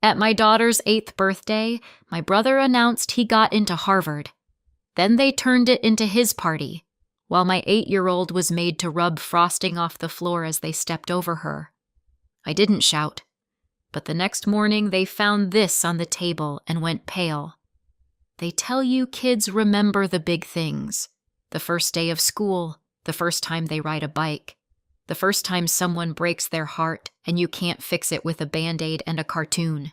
At my daughter's 8th birthday, my brother announced he got into Harvard. Then they turned it into his party, while my 8-year-old was made to rub frosting off the floor as they stepped over her. I didn't shout, but the next morning they found this on the table and went pale. They tell you kids remember the big things: the first day of school, the first time they ride a bike, the first time someone breaks their heart and you can't fix it with a Band-Aid and a cartoon.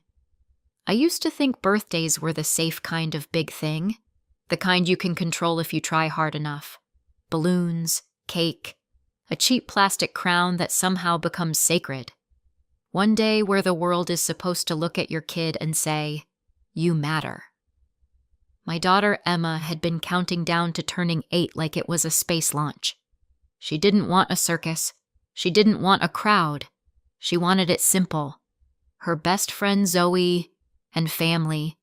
I used to think birthdays were the safe kind of big thing, the kind you can control if you try hard enough. Balloons, cake, a cheap plastic crown that somehow becomes sacred. One day where the world is supposed to look at your kid and say, "You matter." My daughter Emma had been counting down to turning 8 like it was a space launch. She didn't want a circus. She didn't want a crowd. She wanted it simple. Her best friend Zoe and family,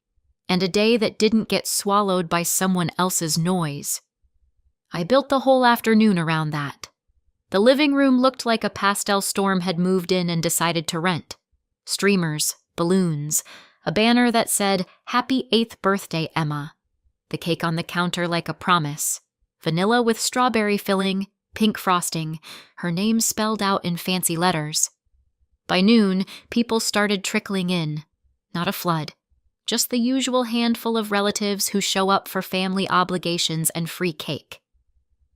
and a day that didn't get swallowed by someone else's noise. I built the whole afternoon around that. The living room looked like a pastel storm had moved in and decided to rent. Streamers, balloons, a banner that said, "Happy 8th birthday, Emma." The cake on the counter like a promise. Vanilla with strawberry filling, pink frosting, her name spelled out in fancy letters. By noon, people started trickling in. Not a flood. Just the usual handful of relatives who show up for family obligations and free cake.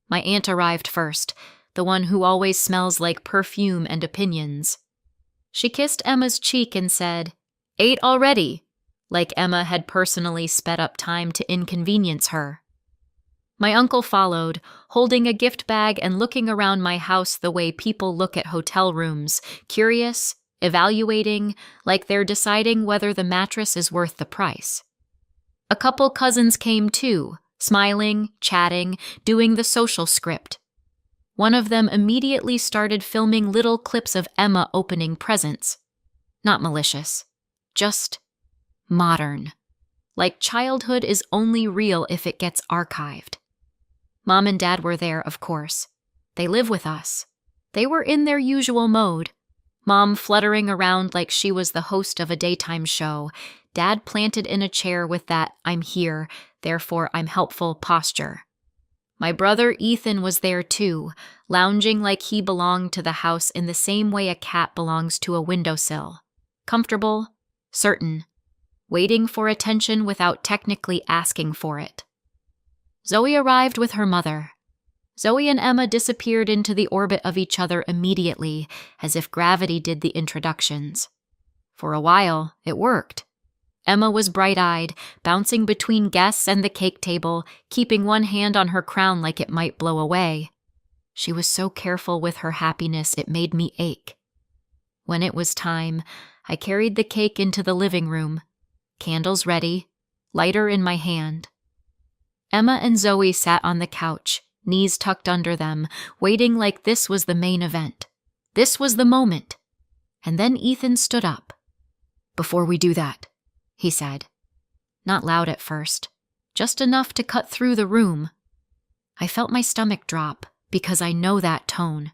My aunt arrived first, the one who always smells like perfume and opinions. She kissed Emma's cheek and said, "8 already," like Emma had personally sped up time to inconvenience her. My uncle followed, holding a gift bag and looking around my house the way people look at hotel rooms, curious, evaluating, like they're deciding whether the mattress is worth the price. A couple cousins came too, smiling, chatting, doing the social script. One of them immediately started filming little clips of Emma opening presents. Not malicious, just modern. Like childhood is only real if it gets archived. Mom and Dad were there, of course. They live with us. They were in their usual mode. Mom fluttering around like she was the host of a daytime show. Dad planted in a chair with that "I'm here, therefore I'm helpful" posture. My brother Ethan was there too, lounging like he belonged to the house in the same way a cat belongs to a windowsill. Comfortable, certain, waiting for attention without technically asking for it. Zoe arrived with her mother. Zoe and Emma disappeared into the orbit of each other immediately, as if gravity did the introductions. For a while, it worked. Emma was bright-eyed, bouncing between guests and the cake table, keeping one hand on her crown like it might blow away. She was so careful with her happiness it made me ache. When it was time, I carried the cake into the living room, candles ready, lighter in my hand. Emma and Zoe sat on the couch, knees tucked under them, waiting like this was the main event. This was the moment. And then Ethan stood up. "Before we do that," he said. Not loud at first, just enough to cut through the room. I felt my stomach drop because I know that tone.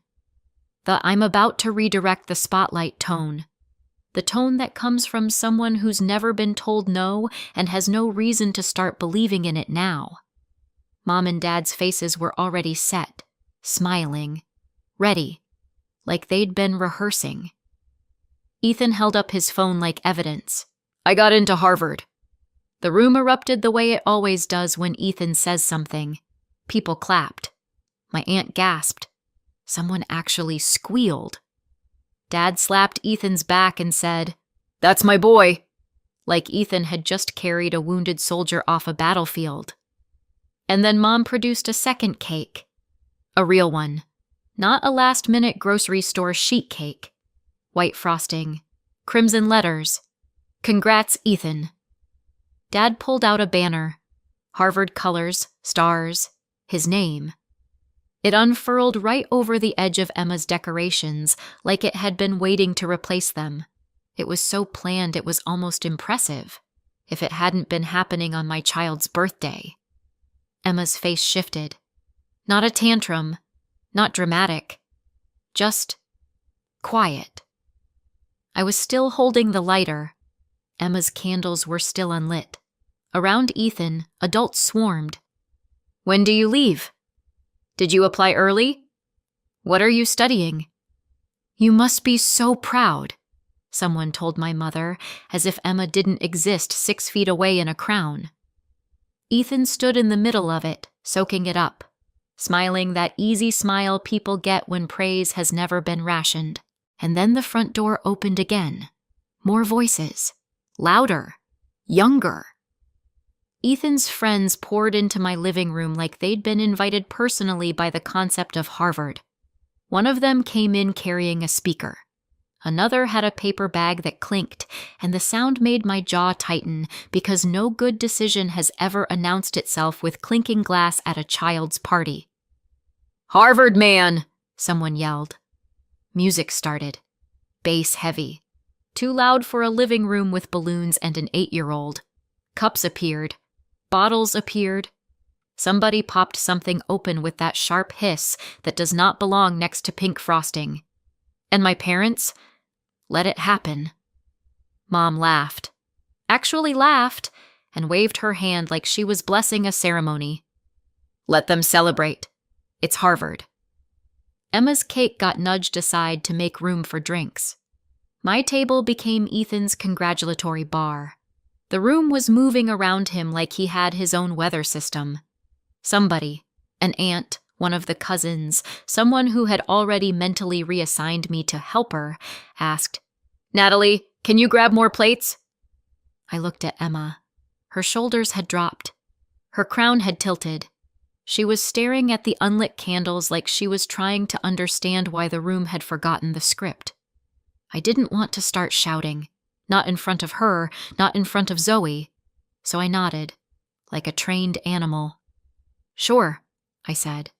The "I'm about to redirect the spotlight" tone. The tone that comes from someone who's never been told no and has no reason to start believing in it now. Mom and Dad's faces were already set, smiling, ready, like they'd been rehearsing. Ethan held up his phone like evidence. "I got into Harvard." The room erupted the way it always does when Ethan says something. People clapped. My aunt gasped. Someone actually squealed. Dad slapped Ethan's back and said, "That's my boy," like Ethan had just carried a wounded soldier off a battlefield. And then Mom produced a second cake. A real one. Not a last-minute grocery store sheet cake. White frosting. Crimson letters. "Congrats, Ethan." Dad pulled out a banner. Harvard colors, stars, his name. It unfurled right over the edge of Emma's decorations, like it had been waiting to replace them. It was so planned it was almost impressive, if it hadn't been happening on my child's birthday. Emma's face shifted. Not a tantrum, not dramatic, just quiet. I was still holding the lighter. Emma's candles were still unlit. Around Ethan, adults swarmed. "When do you leave? Did you apply early? What are you studying?" "You must be so proud," someone told my mother, as if Emma didn't exist 6 feet away in a crown. Ethan stood in the middle of it, soaking it up, smiling that easy smile people get when praise has never been rationed. And then the front door opened again. More voices. Louder. Younger. Ethan's friends poured into my living room like they'd been invited personally by the concept of Harvard. One of them came in carrying a speaker. Another had a paper bag that clinked, and the sound made my jaw tighten because no good decision has ever announced itself with clinking glass at a child's party. "Harvard man!" someone yelled. Music started. Bass heavy. Too loud for a living room with balloons and an 8-year-old. Cups appeared. Bottles appeared. Somebody popped something open with that sharp hiss that does not belong next to pink frosting. And my parents let it happen. Mom laughed. Actually laughed, and waved her hand like she was blessing a ceremony. "Let them celebrate. It's Harvard." Emma's cake got nudged aside to make room for drinks. My table became Ethan's congratulatory bar. The room was moving around him like he had his own weather system. Somebody, an aunt, one of the cousins, someone who had already mentally reassigned me to helper, asked, "Natalie, can you grab more plates?" I looked at Emma. Her shoulders had dropped. Her crown had tilted. She was staring at the unlit candles like she was trying to understand why the room had forgotten the script. I didn't want to start shouting. Not in front of her, not in front of Zoe. So I nodded, like a trained animal. "Sure," I said.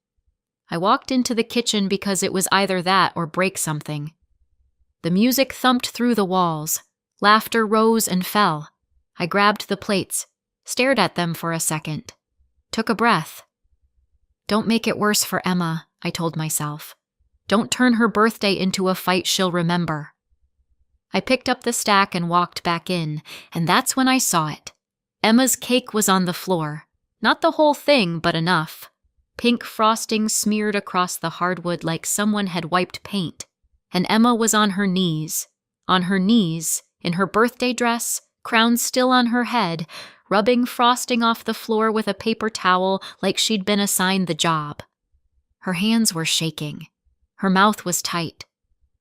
I walked into the kitchen because it was either that or break something. The music thumped through the walls. Laughter rose and fell. I grabbed the plates, stared at them for a second, took a breath. Don't make it worse for Emma, I told myself. Don't turn her birthday into a fight she'll remember. I picked up the stack and walked back in, and that's when I saw it. Emma's cake was on the floor. Not the whole thing, but enough. Pink frosting smeared across the hardwood like someone had wiped paint. And Emma was on her knees, in her birthday dress, crown still on her head, rubbing frosting off the floor with a paper towel like she'd been assigned the job. Her hands were shaking. Her mouth was tight.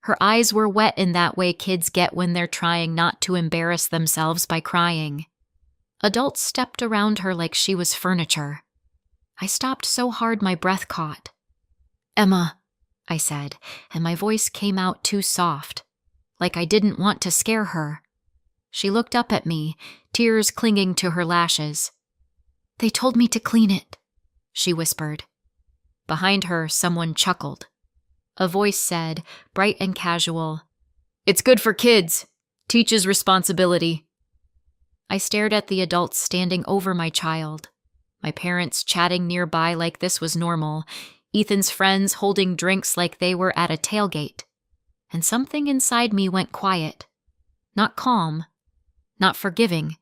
Her eyes were wet in that way kids get when they're trying not to embarrass themselves by crying. Adults stepped around her like she was furniture. I stopped so hard my breath caught. "Emma," I said, and my voice came out too soft, like I didn't want to scare her. She looked up at me, tears clinging to her lashes. "They told me to clean it," she whispered. Behind her, someone chuckled. A voice said, bright and casual, "It's good for kids. Teaches responsibility." I stared at the adults standing over my child. My parents chatting nearby like this was normal. Ethan's friends holding drinks like they were at a tailgate. And something inside me went quiet. Not calm. Not forgiving.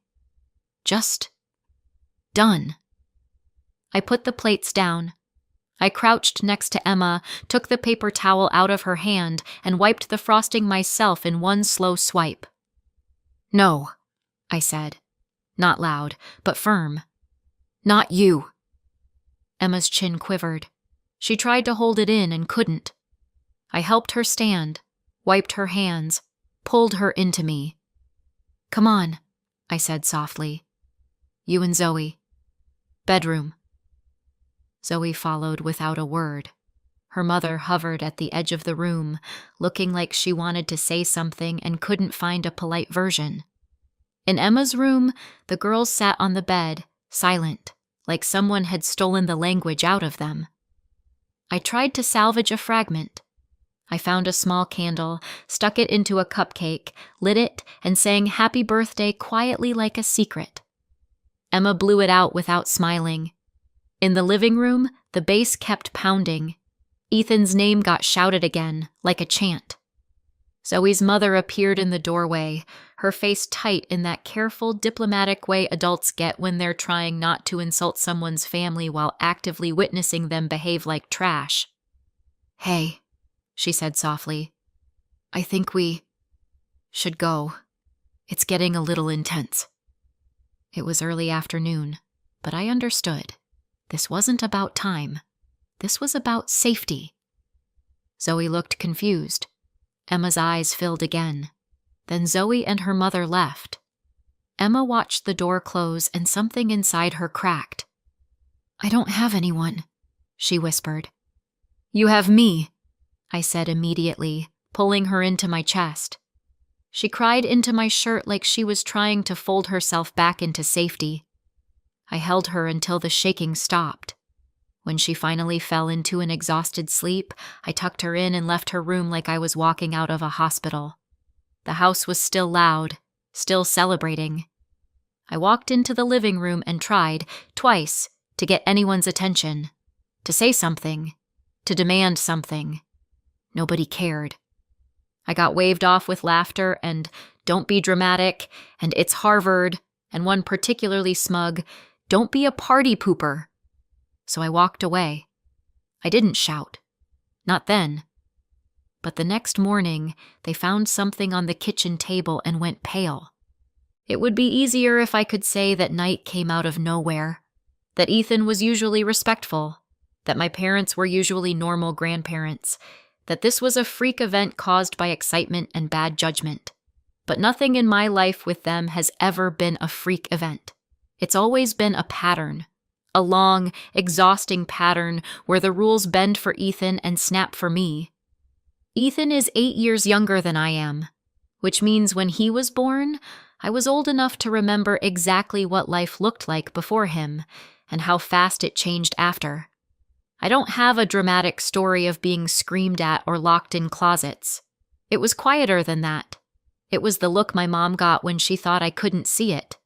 Just done. I put the plates down. I crouched next to Emma, took the paper towel out of her hand, and wiped the frosting myself in one slow swipe. "No," I said. Not loud, but firm. "Not you." Emma's chin quivered. She tried to hold it in and couldn't. I helped her stand, wiped her hands, pulled her into me. "Come on," I said softly. "You and Zoe. Bedroom." Zoe followed without a word. Her mother hovered at the edge of the room, looking like she wanted to say something and couldn't find a polite version. In Emma's room, the girls sat on the bed, silent, like someone had stolen the language out of them. I tried to salvage a fragment. I found a small candle, stuck it into a cupcake, lit it, and sang happy birthday quietly like a secret. Emma blew it out without smiling. In the living room, the bass kept pounding. Ethan's name got shouted again, like a chant. Zoe's mother appeared in the doorway, her face tight in that careful, diplomatic way adults get when they're trying not to insult someone's family while actively witnessing them behave like trash. "Hey," she said softly. "I think we should go. It's getting a little intense." It was early afternoon, but I understood. This wasn't about time. This was about safety. Zoe looked confused. Emma's eyes filled again. Then Zoe and her mother left. Emma watched the door close and something inside her cracked. "I don't have anyone," she whispered. "You have me," I said immediately, pulling her into my chest. She cried into my shirt like she was trying to fold herself back into safety. I held her until the shaking stopped. When she finally fell into an exhausted sleep, I tucked her in and left her room like I was walking out of a hospital. The house was still loud, still celebrating. I walked into the living room and tried, twice, to get anyone's attention, to say something, to demand something. Nobody cared. I got waved off with laughter and "don't be dramatic" and "it's Harvard," and one particularly smug, "don't be a party pooper." So I walked away. I didn't shout. Not then. But the next morning, they found something on the kitchen table and went pale. It would be easier if I could say that night came out of nowhere, that Ethan was usually respectful, that my parents were usually normal grandparents, that this was a freak event caused by excitement and bad judgment. But nothing in my life with them has ever been a freak event. It's always been a pattern. A long, exhausting pattern where the rules bend for Ethan and snap for me. Ethan is 8 years younger than I am, which means when he was born, I was old enough to remember exactly what life looked like before him and how fast it changed after. I don't have a dramatic story of being screamed at or locked in closets. It was quieter than that. It was the look my mom got when she thought I couldn't see it.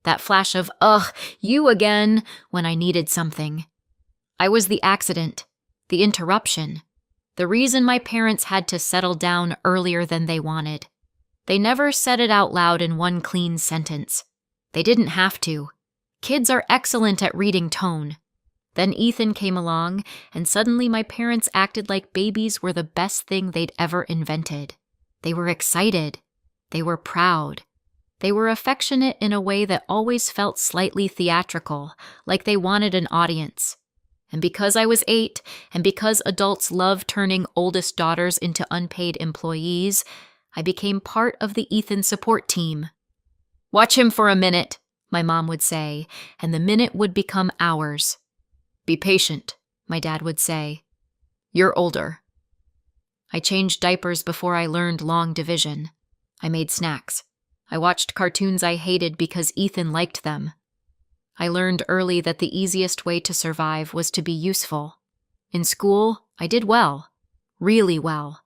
That flash of, "Ugh, you again," when I needed something. I was the accident, the interruption, the reason my parents had to settle down earlier than they wanted. They never said it out loud in one clean sentence. They didn't have to. Kids are excellent at reading tone. Then Ethan came along, and suddenly my parents acted like babies were the best thing they'd ever invented. They were excited. They were proud. They were affectionate in a way that always felt slightly theatrical, like they wanted an audience. And because I was 8, and because adults love turning oldest daughters into unpaid employees, I became part of the Ethan support team. "Watch him for a minute," my mom would say, and the minute would become hours. "Be patient," my dad would say. "You're older." I changed diapers before I learned long division. I made snacks. I watched cartoons I hated because Ethan liked them. I learned early that the easiest way to survive was to be useful. In school, I did well. Really well.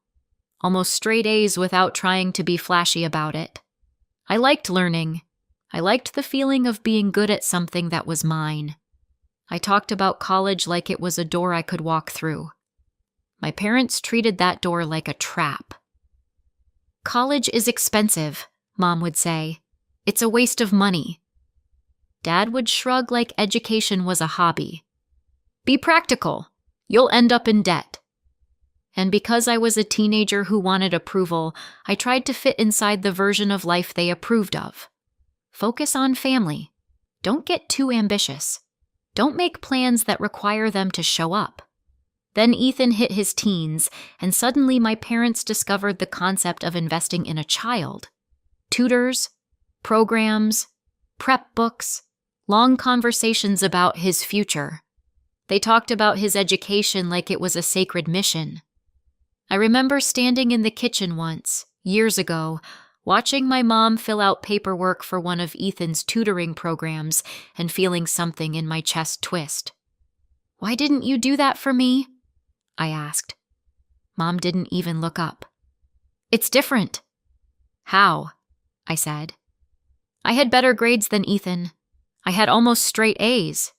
Almost straight A's without trying to be flashy about it. I liked learning. I liked the feeling of being good at something that was mine. I talked about college like it was a door I could walk through. My parents treated that door like a trap. "College is expensive," Mom would say. "It's a waste of money." Dad would shrug like education was a hobby. "Be practical. You'll end up in debt." And because I was a teenager who wanted approval, I tried to fit inside the version of life they approved of. Focus on family. Don't get too ambitious. Don't make plans that require them to show up. Then Ethan hit his teens, and suddenly my parents discovered the concept of investing in a child. Tutors, programs, prep books, long conversations about his future. They talked about his education like it was a sacred mission. I remember standing in the kitchen once, years ago, watching my mom fill out paperwork for one of Ethan's tutoring programs and feeling something in my chest twist. "Why didn't you do that for me?" I asked. Mom didn't even look up. "It's different." "How?" I said. "I had better grades than Ethan. I had almost straight A's."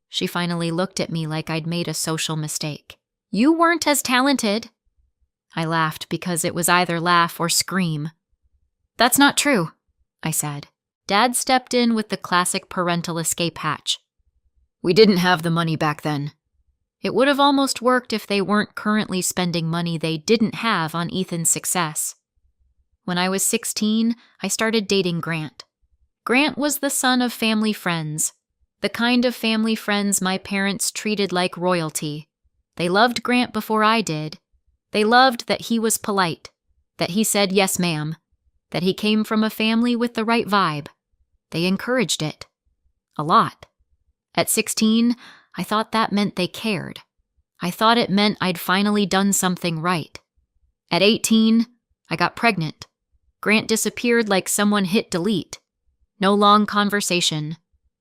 She finally looked at me like I'd made a social mistake. "You weren't as talented." I laughed because it was either laugh or scream. "That's not true," I said. Dad stepped in with the classic parental escape hatch. "We didn't have the money back then." It would have almost worked if they weren't currently spending money they didn't have on Ethan's success. When I was 16, I started dating Grant. Grant was the son of family friends, the kind of family friends my parents treated like royalty. They loved Grant before I did. They loved that he was polite, that he said yes ma'am, that he came from a family with the right vibe. They encouraged it. A lot. At 16, I thought that meant they cared. I thought it meant I'd finally done something right. At 18, I got pregnant. Grant disappeared like someone hit delete. No long conversation.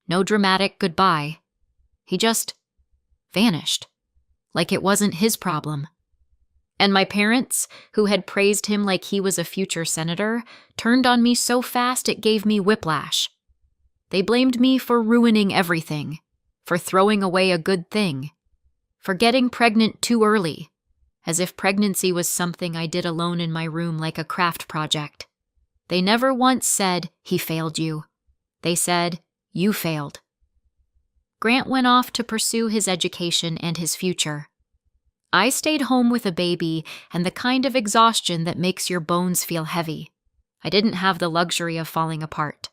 No dramatic goodbye. He just vanished. Like it wasn't his problem. And my parents, who had praised him like he was a future senator, turned on me so fast it gave me whiplash. They blamed me for ruining everything, for throwing away a good thing, for getting pregnant too early, as if pregnancy was something I did alone in my room like a craft project. They never once said, "He failed you." They said, "You failed." Grant went off to pursue his education and his future. I stayed home with a baby and the kind of exhaustion that makes your bones feel heavy. I didn't have the luxury of falling apart.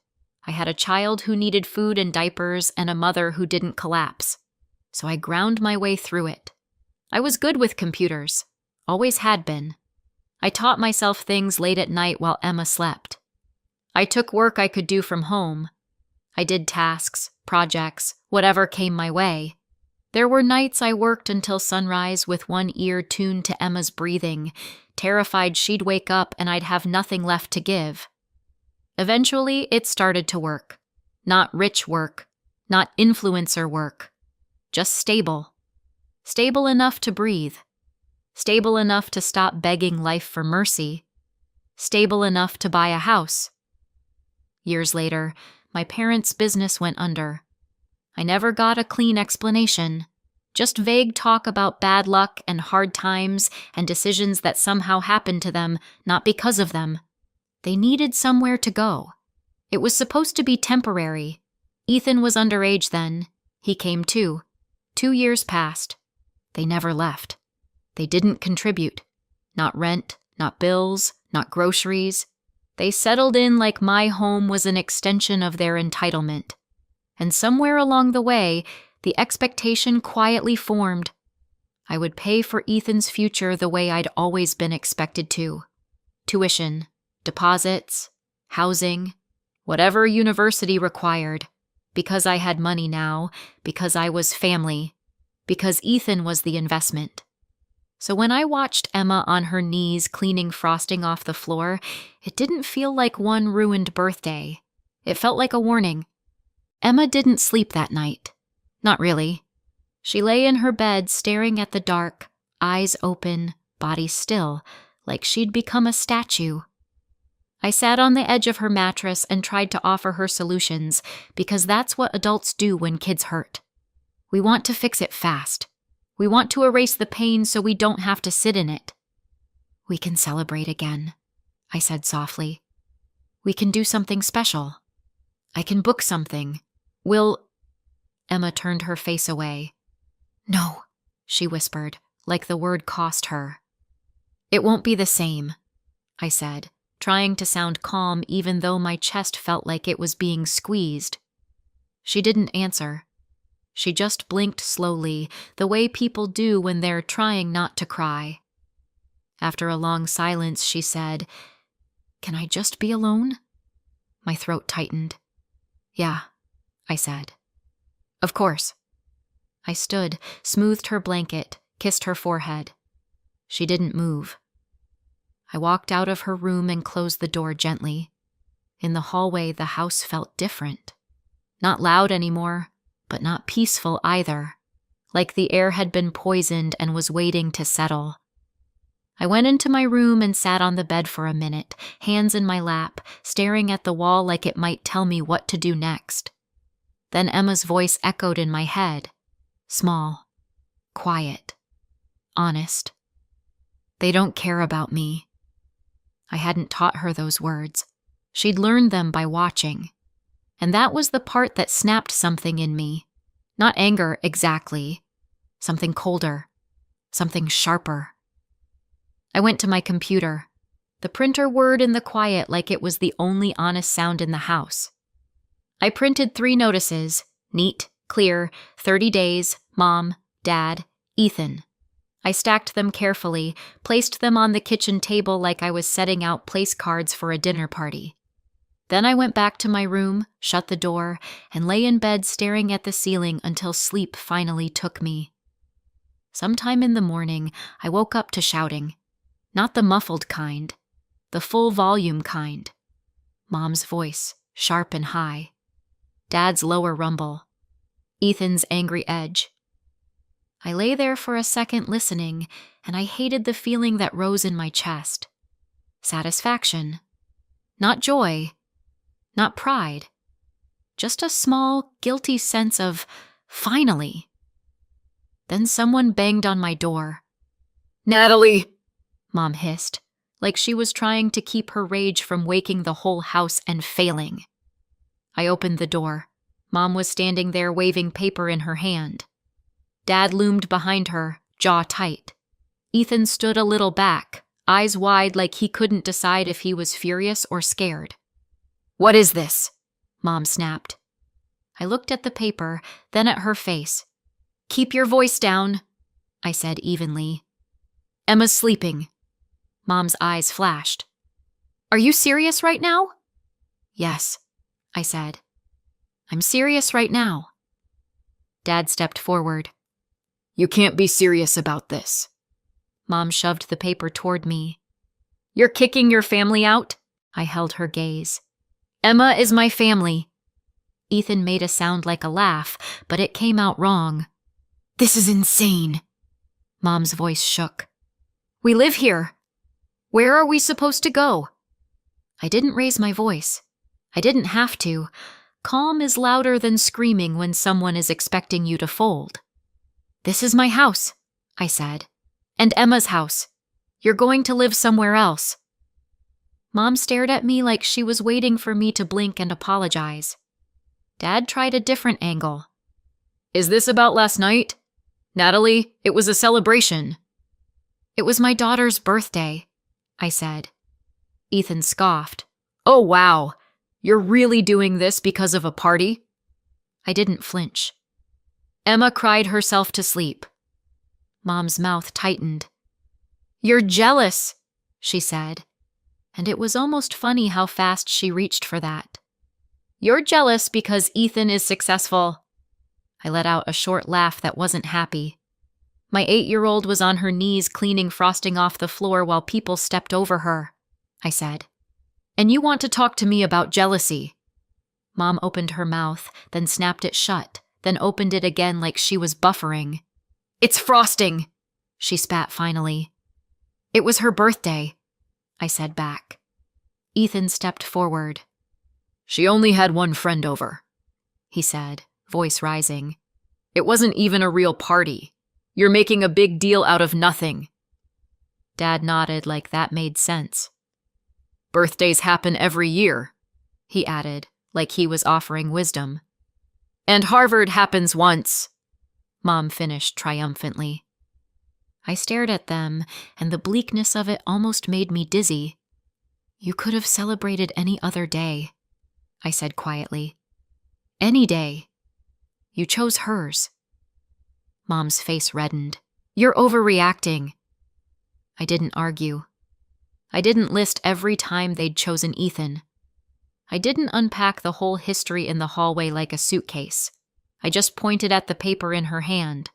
I had a child who needed food and diapers and a mother who didn't collapse. So I ground my way through it. I was good with computers. Always had been. I taught myself things late at night while Emma slept. I took work I could do from home. I did tasks, projects, whatever came my way. There were nights I worked until sunrise with one ear tuned to Emma's breathing, terrified she'd wake up and I'd have nothing left to give. Eventually, it started to work. Not rich work, not influencer work. Just stable. Stable enough to breathe. Stable enough to stop begging life for mercy. Stable enough to buy a house. Years later, my parents' business went under. I never got a clean explanation, just vague talk about bad luck and hard times and decisions that somehow happened to them, not because of them. They needed somewhere to go. It was supposed to be temporary. Ethan was underage then. He came too. 2 years passed. They never left. They didn't contribute. Not rent, not bills, not groceries. They settled in like my home was an extension of their entitlement. And somewhere along the way, the expectation quietly formed. I would pay for Ethan's future the way I'd always been expected to. Tuition, deposits, housing, whatever university required. Because I had money now, because I was family, because Ethan was the investment. So when I watched Emma on her knees cleaning frosting off the floor, it didn't feel like one ruined birthday. It felt like a warning. Emma didn't sleep that night. Not really. She lay in her bed staring at the dark, eyes open, body still, like she'd become a statue. I sat on the edge of her mattress and tried to offer her solutions, because that's what adults do when kids hurt. We want to fix it fast. We want to erase the pain so we don't have to sit in it. "We can celebrate again," I said softly. "We can do something special. I can book something. Emma turned her face away. "No," she whispered, like the word cost her. "It won't be the same," I said, trying to sound calm even though my chest felt like it was being squeezed. She didn't answer. She just blinked slowly, the way people do when they're trying not to cry. After a long silence, she said, "Can I just be alone?" My throat tightened. "Yeah," I said. "Of course." I stood, smoothed her blanket, kissed her forehead. She didn't move. I walked out of her room and closed the door gently. In the hallway, the house felt different. Not loud anymore, but not peaceful either, like the air had been poisoned and was waiting to settle. I went into my room and sat on the bed for a minute, hands in my lap, staring at the wall like it might tell me what to do next. Then Emma's voice echoed in my head, small, quiet, honest. They don't care about me. I hadn't taught her those words. She'd learned them by watching. And that was the part that snapped something in me. Not anger exactly. Something colder. Something sharper. I went to my computer. The printer whirred in the quiet like it was the only honest sound in the house. I printed 3 notices, neat, clear, 30 days, Mom, Dad, Ethan. I stacked them carefully, placed them on the kitchen table like I was setting out place cards for a dinner party. Then I went back to my room, shut the door, and lay in bed staring at the ceiling until sleep finally took me. Sometime in the morning, I woke up to shouting. Not the muffled kind, the full volume kind. Mom's voice, sharp and high. Dad's lower rumble. Ethan's angry edge. I lay there for a second listening, and I hated the feeling that rose in my chest. Satisfaction. Not joy. Not pride. Just a small, guilty sense of, finally. Then someone banged on my door. "Natalie!" Mom hissed, like she was trying to keep her rage from waking the whole house and failing. I opened the door. Mom was standing there waving paper in her hand. Dad loomed behind her, jaw tight. Ethan stood a little back, eyes wide like he couldn't decide if he was furious or scared. "What is this?" Mom snapped. I looked at the paper, then at her face. "Keep your voice down," I said evenly. "Emma's sleeping." Mom's eyes flashed. "Are you serious right now?" "Yes," I said. "I'm serious right now." Dad stepped forward. "You can't be serious about this." Mom shoved the paper toward me. "You're kicking your family out?" I held her gaze. "Emma is my family." Ethan made a sound like a laugh, but it came out wrong. "This is insane." Mom's voice shook. "We live here. Where are we supposed to go?" I didn't raise my voice. I didn't have to. Calm is louder than screaming when someone is expecting you to fold. "This is my house," I said. "And Emma's house. You're going to live somewhere else." Mom stared at me like she was waiting for me to blink and apologize. Dad tried a different angle. "Is this about last night? Natalie, it was a celebration." "It was my daughter's birthday," I said. Ethan scoffed. "Oh, wow. You're really doing this because of a party?" I didn't flinch. "Emma cried herself to sleep." Mom's mouth tightened. "You're jealous," she said, and it was almost funny how fast she reached for that. "You're jealous because Ethan is successful." I let out a short laugh that wasn't happy. My 8-year-old was on her knees cleaning frosting off the floor while people stepped over her, I said. "And you want to talk to me about jealousy." Mom opened her mouth, then snapped it shut, then opened it again like she was buffering. "It's frosting," she spat finally. "It was her birthday," I said back. Ethan stepped forward. "She only had one friend over," he said, voice rising. "It wasn't even a real party. You're making a big deal out of nothing." Dad nodded like that made sense. "Birthdays happen every year," he added, like he was offering wisdom. "And Harvard happens once," Mom finished triumphantly. I stared at them, and the bleakness of it almost made me dizzy. "You could have celebrated any other day," I said quietly. "Any day. You chose hers." Mom's face reddened. "You're overreacting." I didn't argue. I didn't list every time they'd chosen Ethan. I didn't unpack the whole history in the hallway like a suitcase. I just pointed at the paper in her hand.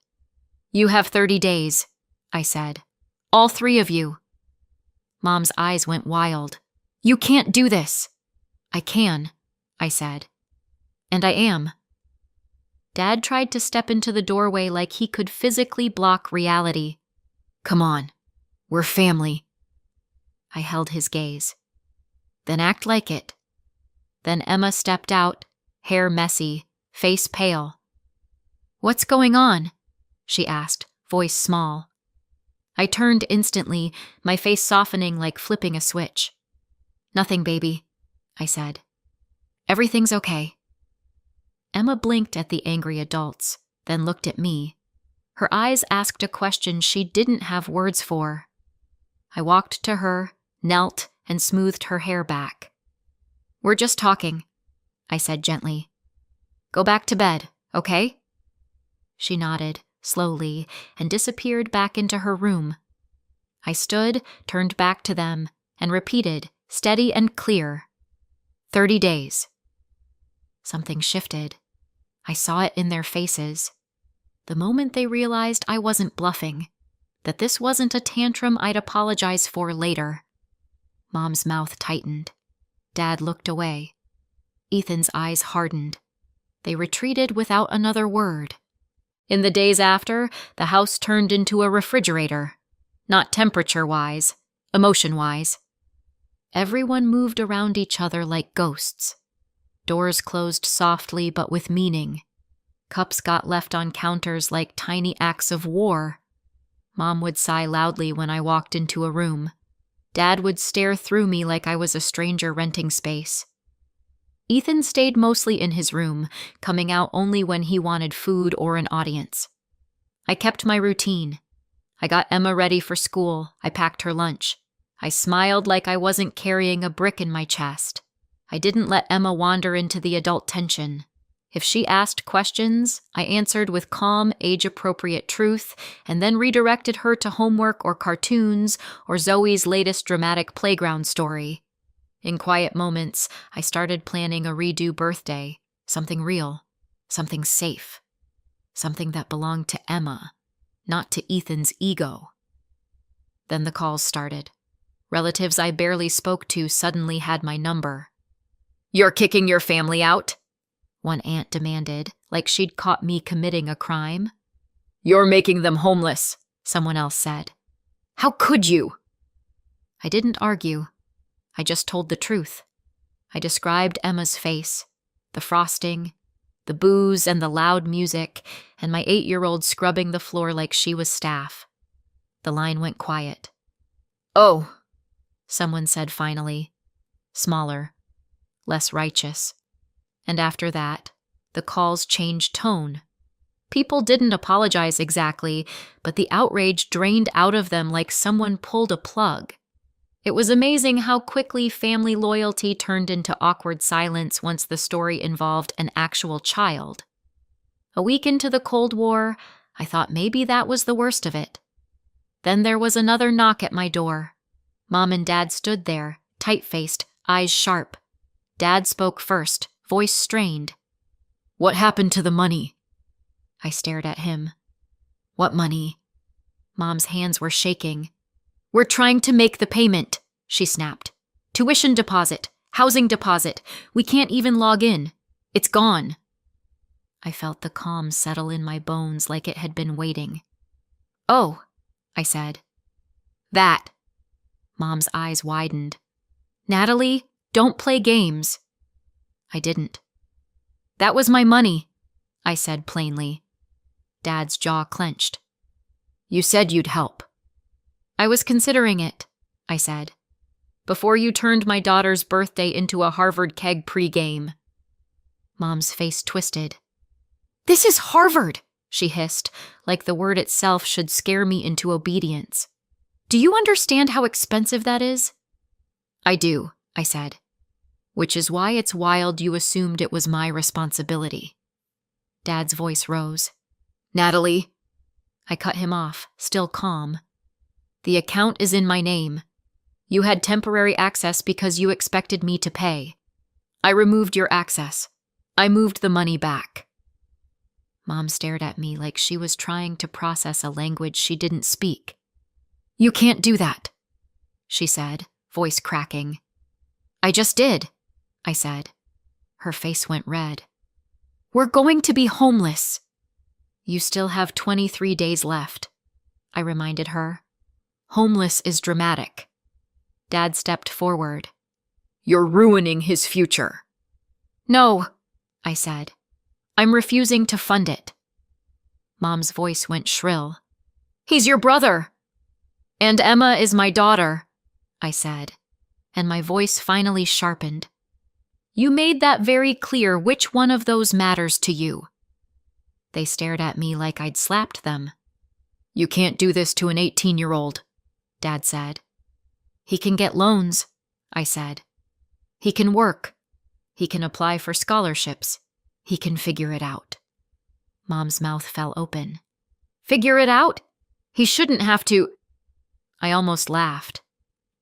"You have 30 days, I said. "All 3 of you." Mom's eyes went wild. "You can't do this." "I can," I said. "And I am." Dad tried to step into the doorway like he could physically block reality. "Come on. We're family." I held his gaze. "Then act like it." Then Emma stepped out, hair messy, face pale. "What's going on?" she asked, voice small. I turned instantly, my face softening like flipping a switch. "Nothing, baby," I said. "Everything's okay." Emma blinked at the angry adults, then looked at me. Her eyes asked a question she didn't have words for. I walked to her, knelt, and smoothed her hair back. "We're just talking," I said gently. "Go back to bed, okay?" She nodded, slowly, and disappeared back into her room. I stood, turned back to them, and repeated, steady and clear, 30 days. Something shifted. I saw it in their faces. The moment they realized I wasn't bluffing, that this wasn't a tantrum I'd apologize for later. Mom's mouth tightened. Dad looked away. Ethan's eyes hardened. They retreated without another word. In the days after, the house turned into a refrigerator. Not temperature-wise, emotion-wise. Everyone moved around each other like ghosts. Doors closed softly but with meaning. Cups got left on counters like tiny acts of war. Mom would sigh loudly when I walked into a room. Dad would stare through me like I was a stranger renting space. Ethan stayed mostly in his room, coming out only when he wanted food or an audience. I kept my routine. I got Emma ready for school. I packed her lunch. I smiled like I wasn't carrying a brick in my chest. I didn't let Emma wander into the adult tension. If she asked questions, I answered with calm, age-appropriate truth, and then redirected her to homework or cartoons or Zoe's latest dramatic playground story. In quiet moments, I started planning a redo birthday, something real, something safe, something that belonged to Emma, not to Ethan's ego. Then the calls started. Relatives I barely spoke to suddenly had my number. "You're kicking your family out?" one aunt demanded, like she'd caught me committing a crime. "You're making them homeless," someone else said. "How could you?" I didn't argue. I just told the truth. I described Emma's face, the frosting, the booze and the loud music, and my 8-year-old scrubbing the floor like she was staff. The line went quiet. "Oh," someone said finally, smaller, less righteous. And after that, the calls changed tone. People didn't apologize exactly, but the outrage drained out of them like someone pulled a plug. It was amazing how quickly family loyalty turned into awkward silence once the story involved an actual child. A week into the Cold War, I thought maybe that was the worst of it. Then there was another knock at my door. Mom and Dad stood there, tight-faced, eyes sharp. Dad spoke first, voice strained. "What happened to the money?" I stared at him. "What money?" Mom's hands were shaking. "We're trying to make the payment," she snapped. "Tuition deposit, housing deposit. We can't even log in. It's gone." I felt the calm settle in my bones like it had been waiting. "Oh," I said. "That." Mom's eyes widened. "Natalie, don't play games." I didn't. "That was my money," I said plainly. Dad's jaw clenched. "You said you'd help." "I was considering it," I said, "before you turned my daughter's birthday into a Harvard keg pregame." Mom's face twisted. "This is Harvard," she hissed, like the word itself should scare me into obedience. "Do you understand how expensive that is?" "I do," I said. "Which is why it's wild you assumed it was my responsibility." Dad's voice rose. "Natalie." I cut him off, still calm. "The account is in my name. You had temporary access because you expected me to pay. I removed your access. I moved the money back." Mom stared at me like she was trying to process a language she didn't speak. "You can't do that," she said, voice cracking. "I just did," I said. Her face went red. "We're going to be homeless." "You still have 23 days left," I reminded her. "Homeless is dramatic." Dad stepped forward. "You're ruining his future." "No," I said. "I'm refusing to fund it." Mom's voice went shrill. "He's your brother." And Emma is my daughter, I said, and my voice finally sharpened. You made that very clear. Which one of those matters to you? They stared at me like I'd slapped them. You can't do this to an 18-year-old, Dad said. He can get loans, I said. He can work. He can apply for scholarships. He can figure it out. Mom's mouth fell open. Figure it out? He shouldn't have to. I almost laughed.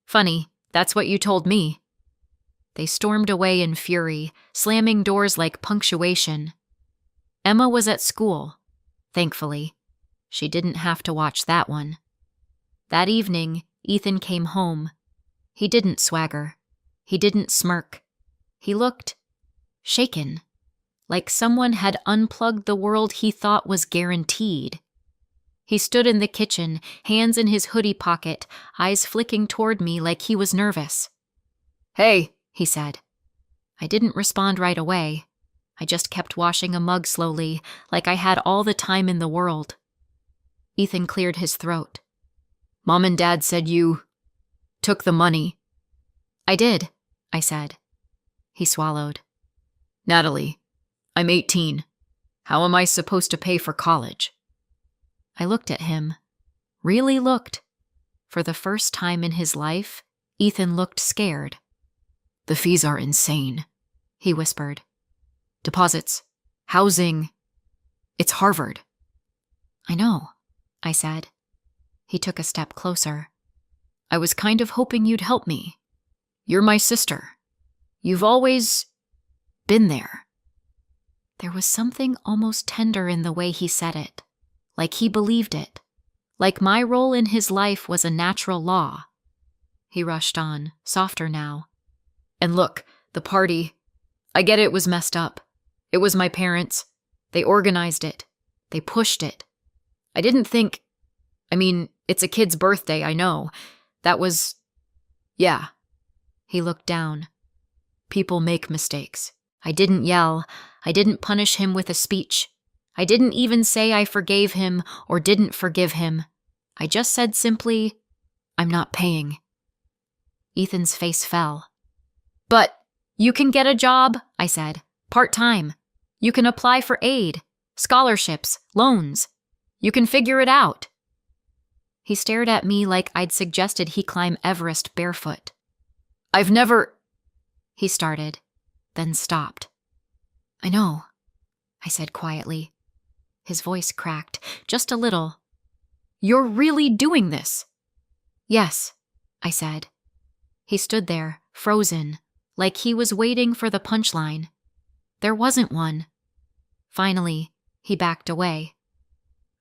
Funny, that's what you told me. They stormed away in fury, slamming doors like punctuation. Emma was at school, thankfully. She didn't have to watch that one. That evening, Ethan came home. He didn't swagger. He didn't smirk. He looked shaken, like someone had unplugged the world he thought was guaranteed. He stood in the kitchen, hands in his hoodie pocket, eyes flicking toward me like he was nervous. Hey, he said. I didn't respond right away. I just kept washing a mug slowly, like I had all the time in the world. Ethan cleared his throat. Mom and Dad said you took the money. I did, I said. He swallowed. Natalie, I'm 18. How am I supposed to pay for college? I looked at him. Really looked. For the first time in his life, Ethan looked scared. The fees are insane, he whispered. Deposits, housing. It's Harvard. I know, I said. He took a step closer. I was kind of hoping you'd help me. You're my sister. You've always been there. There was something almost tender in the way he said it, like he believed it, like my role in his life was a natural law. He rushed on, softer now. And look, the party. I get it was messed up. It was my parents. They organized it. They pushed it. I didn't think... it's a kid's birthday, I know. That was... Yeah. He looked down. People make mistakes. I didn't yell. I didn't punish him with a speech. I didn't even say I forgave him or didn't forgive him. I just said simply, I'm not paying. Ethan's face fell. But you can get a job, I said, part-time. You can apply for aid, scholarships, loans. You can figure it out. He stared at me like I'd suggested he climb Everest barefoot. I've never... He started, then stopped. I know, I said quietly. His voice cracked, just a little. You're really doing this? Yes, I said. He stood there, frozen, like he was waiting for the punchline. There wasn't one. Finally, he backed away.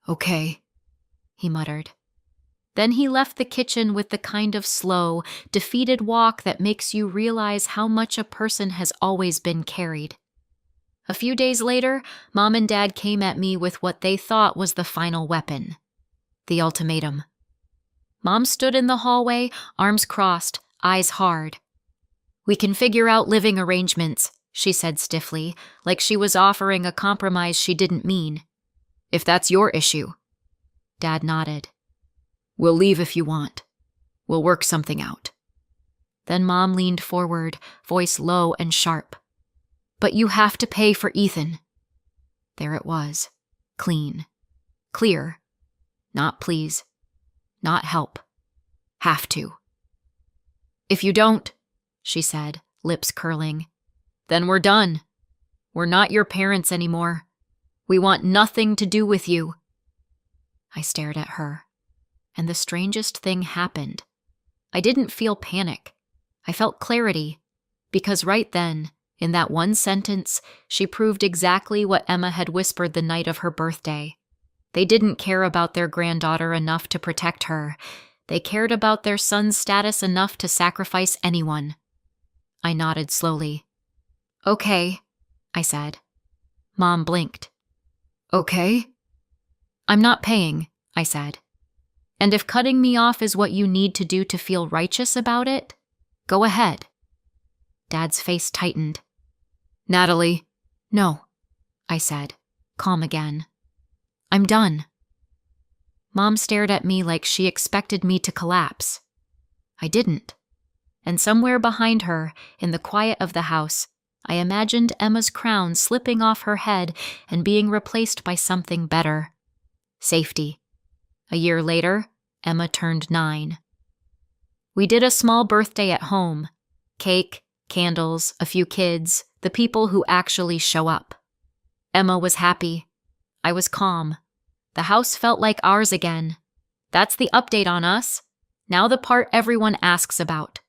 Okay, he muttered. Then he left the kitchen with the kind of slow, defeated walk that makes you realize how much a person has always been carried. A few days later, Mom and Dad came at me with what they thought was the final weapon, the ultimatum. Mom stood in the hallway, arms crossed, eyes hard. We can figure out living arrangements, she said stiffly, like she was offering a compromise she didn't mean. If that's your issue. Dad nodded. We'll leave if you want. We'll work something out. Then Mom leaned forward, voice low and sharp. But you have to pay for Ethan. There it was. Clean. Clear. Not please. Not help. Have to. If you don't, she said, lips curling, then we're done. We're not your parents anymore. We want nothing to do with you. I stared at her, and the strangest thing happened. I didn't feel panic. I felt clarity, because right then, in that one sentence, she proved exactly what Emma had whispered the night of her birthday. They didn't care about their granddaughter enough to protect her. They cared about their son's status enough to sacrifice anyone. I nodded slowly. Okay, I said. Mom blinked. Okay? I'm not paying, I said. And if cutting me off is what you need to do to feel righteous about it, go ahead. Dad's face tightened. Natalie. No, I said, calm again. I'm done. Mom stared at me like she expected me to collapse. I didn't. And somewhere behind her, in the quiet of the house, I imagined Emma's crown slipping off her head and being replaced by something better. Safety. A year later, Emma turned 9. We did a small birthday at home. Cake, candles, a few kids, the people who actually show up. Emma was happy. I was calm. The house felt like ours again. That's the update on us. Now the part everyone asks about.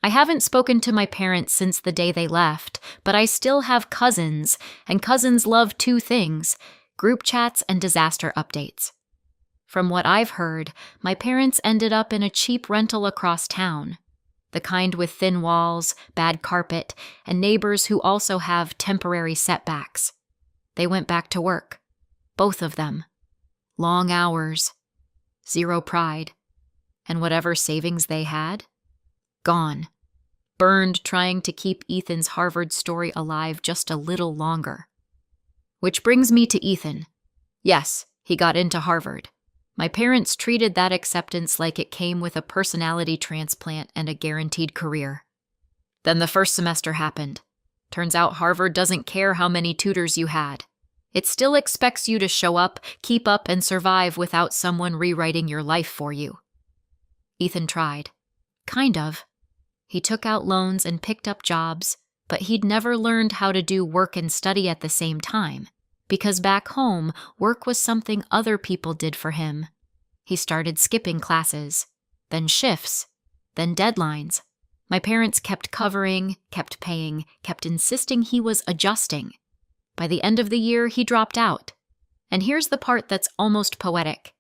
I haven't spoken to my parents since the day they left, but I still have cousins, and cousins love 2 things: group chats and disaster updates. From what I've heard, my parents ended up in a cheap rental across town. The kind with thin walls, bad carpet, and neighbors who also have temporary setbacks. They went back to work. Both of them. Long hours. Zero pride. And whatever savings they had? Gone. Burned trying to keep Ethan's Harvard story alive just a little longer. Which brings me to Ethan. Yes, he got into Harvard. My parents treated that acceptance like it came with a personality transplant and a guaranteed career. Then the first semester happened. Turns out Harvard doesn't care how many tutors you had. It still expects you to show up, keep up, and survive without someone rewriting your life for you. Ethan tried. Kind of. He took out loans and picked up jobs, but he'd never learned how to do work and study at the same time, because back home, work was something other people did for him. He started skipping classes, then shifts, then deadlines. My parents kept covering, kept paying, kept insisting he was adjusting. By the end of the year, he dropped out. And here's the part that's almost poetic.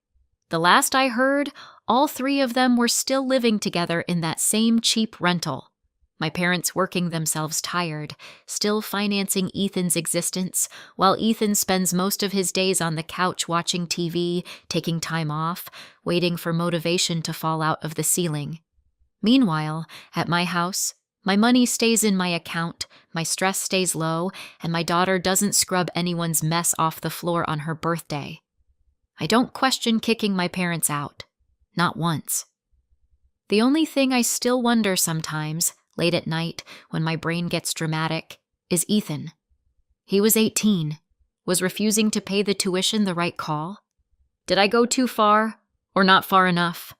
The last I heard, all 3 of them were still living together in that same cheap rental. My parents working themselves tired, still financing Ethan's existence, while Ethan spends most of his days on the couch watching TV, taking time off, waiting for motivation to fall out of the ceiling. Meanwhile, at my house, my money stays in my account, my stress stays low, and my daughter doesn't scrub anyone's mess off the floor on her birthday. I don't question kicking my parents out. Not once. The only thing I still wonder sometimes, late at night, when my brain gets dramatic, is Ethan. He was 18. Was refusing to pay the tuition the right call? Did I go too far, or not far enough?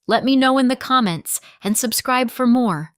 Let me know in the comments, and subscribe for more.